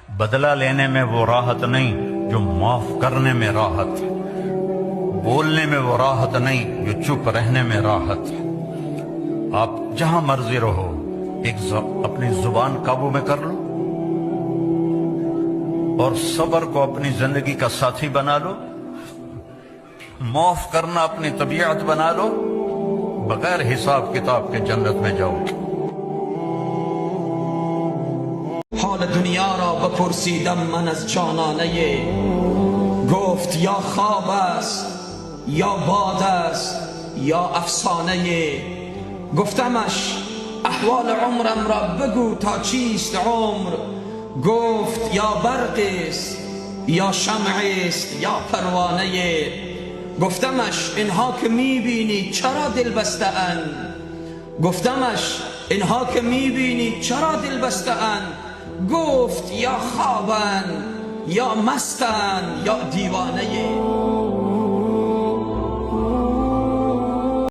बदला लेने में वो राहत नहीं जो माफ करने में राहत है, बोलने में वो राहत नहीं जो चुप रहने में राहत है। आप जहां मर्जी रहो, अपनी जुबान काबू में कर लो और सब्र को अपनी जिंदगी का साथी बना लो। माफ करना अपनी तबीयत बना लो, बगैर हिसाब किताब के जन्नत में जाओ। حال دنیا را بپرسیدم من از جانانه، گفت یا خواب است یا باد است یا افسانه. گفتمش احوال عمرم را بگو تا چیست عمر، گفت یا برق است یا شمع است یا پروانه. گفتمش اینها که میبینی چرا دل بسته اند، گفتمش اینها که میبینی چرا دل بسته اند، گفت یا خوابن یا مستن یا دیوانه.